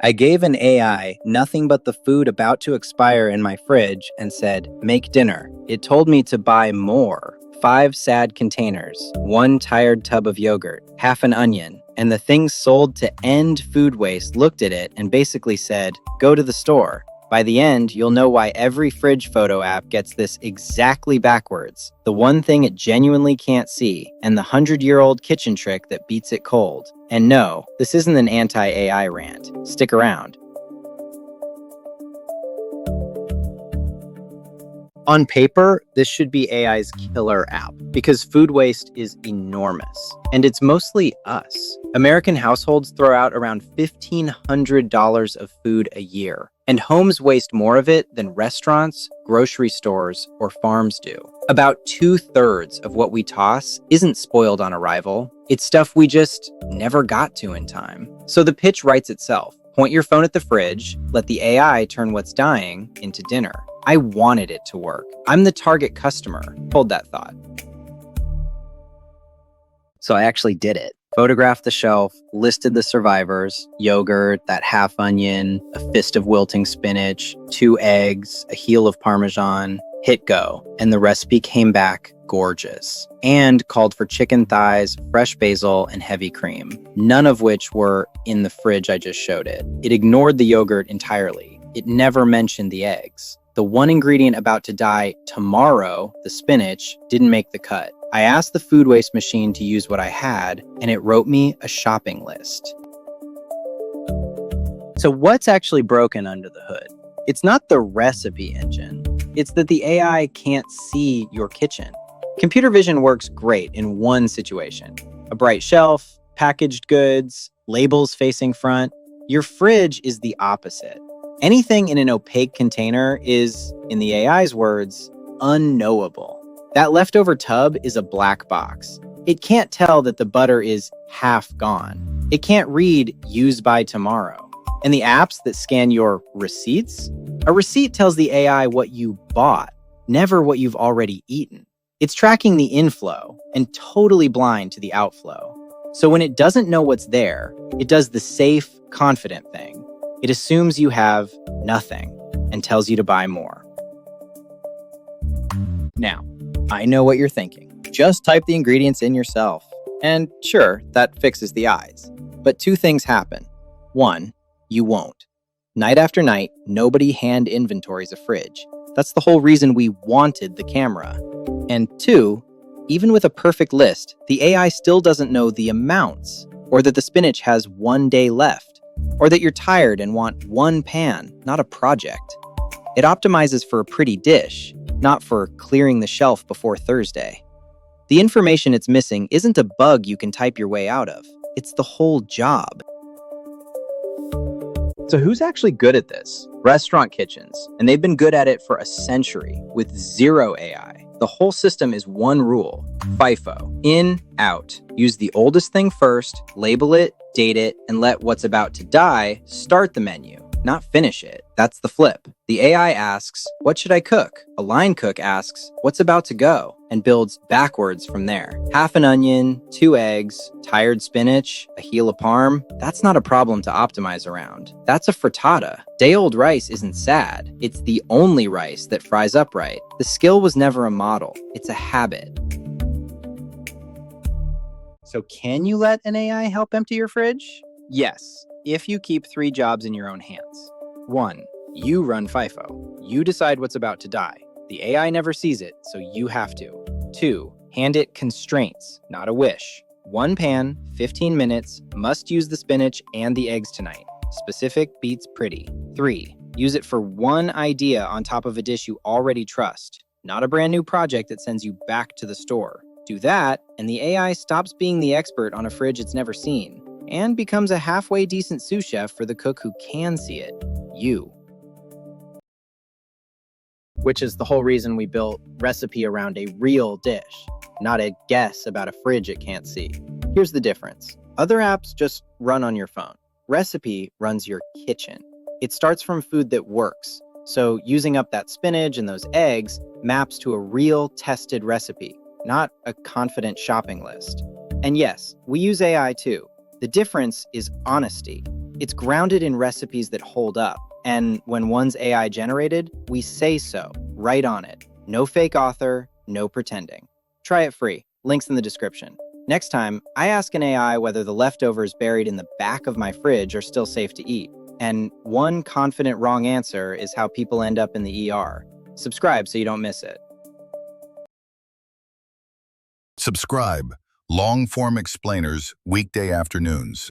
I gave an AI nothing but the food about to expire in my fridge and said, make dinner. It told me to buy more. 5 sad containers, 1 tired tub of yogurt, half an onion, and the thing sold to end food waste looked at it and basically said, go to the store. By the end, you'll know why every fridge photo app gets this exactly backwards, the one thing it genuinely can't see, and the 100-year-old kitchen trick that beats it cold. And no, this isn't an anti-AI rant. Stick around. On paper, this should be AI's killer app because food waste is enormous, and it's mostly us. American households throw out around $1,500 of food a year, and homes waste more of it than restaurants, grocery stores, or farms do. About 2/3 of what we toss isn't spoiled on arrival. It's stuff we just never got to in time. So the pitch writes itself. Point your phone at the fridge, let the AI turn what's dying into dinner. I wanted it to work. I'm the target customer. Hold that thought. So I actually did it. Photographed the shelf, listed the survivors, yogurt, that half onion, a fist of wilting spinach, 2 eggs, a heel of Parmesan, hit go, and the recipe came back gorgeous and called for chicken thighs, fresh basil, and heavy cream, none of which were in the fridge I just showed it. It ignored the yogurt entirely. It never mentioned the eggs. The one ingredient about to die tomorrow, the spinach, didn't make the cut. I asked the food waste machine to use what I had, and it wrote me a shopping list. So what's actually broken under the hood? It's not the recipe engine. It's that the AI can't see your kitchen. Computer vision works great in one situation. A bright shelf, packaged goods, labels facing front. Your fridge is the opposite. Anything in an opaque container is, in the AI's words, unknowable. That leftover tub is a black box. It can't tell that the butter is half gone. It can't read "use by tomorrow." And the apps that scan your receipts? A receipt tells the AI what you bought, never what you've already eaten. It's tracking the inflow and totally blind to the outflow. So when it doesn't know what's there, it does the safe, confident thing. It assumes you have nothing and tells you to buy more. Now, I know what you're thinking. Just type the ingredients in yourself. And sure, that fixes the eyes. But 2 things happen. 1, you won't. Night after night, nobody hand inventories a fridge. That's the whole reason we wanted the camera. And 2, even with a perfect list, the AI still doesn't know the amounts, or that the spinach has 1 day left, or that you're tired and want 1 pan, not a project. It optimizes for a pretty dish, not for clearing the shelf before Thursday. The information it's missing isn't a bug you can type your way out of. It's the whole job. So who's actually good at this? Restaurant kitchens, and they've been good at it for a century with 0 AI. The whole system is one rule: FIFO, in, out. Use the oldest thing first, label it, date it, and let what's about to die start the menu, not finish it. That's the flip. The AI asks, what should I cook? A line cook asks, what's about to go? And builds backwards from there. Half an onion, 2 eggs, tired spinach, a heel of parm. That's not a problem to optimize around. That's a frittata. Day-old rice isn't sad. It's the only rice that fries up right. The skill was never a model. It's a habit. So can you let an AI help empty your fridge? Yes, if you keep 3 jobs in your own hands. 1, you run FIFO. You decide what's about to die. The AI never sees it, so you have to. 2, hand it constraints, not a wish. 1 pan, 15 minutes, must use the spinach and the eggs tonight. Specific beats pretty. 3, use it for 1 idea on top of a dish you already trust, not a brand new project that sends you back to the store. Do that, and the AI stops being the expert on a fridge it's never seen, and becomes a halfway decent sous chef for the cook who can see it, you. Which is the whole reason we built Recipy around a real dish, not a guess about a fridge it can't see. Here's the difference. Other apps just run on your phone. Recipy runs your kitchen. It starts from food that works, so using up that spinach and those eggs maps to a real tested recipe, not a confident shopping list. And yes, we use AI too. The difference is honesty. It's grounded in recipes that hold up. And when one's AI generated, we say so, right on it. No fake author, no pretending. Try it free. Links in the description. Next time, I ask an AI whether the leftovers buried in the back of my fridge are still safe to eat. And one confident wrong answer is how people end up in the ER. Subscribe so you don't miss it. Subscribe. Long-form explainers, weekday afternoons.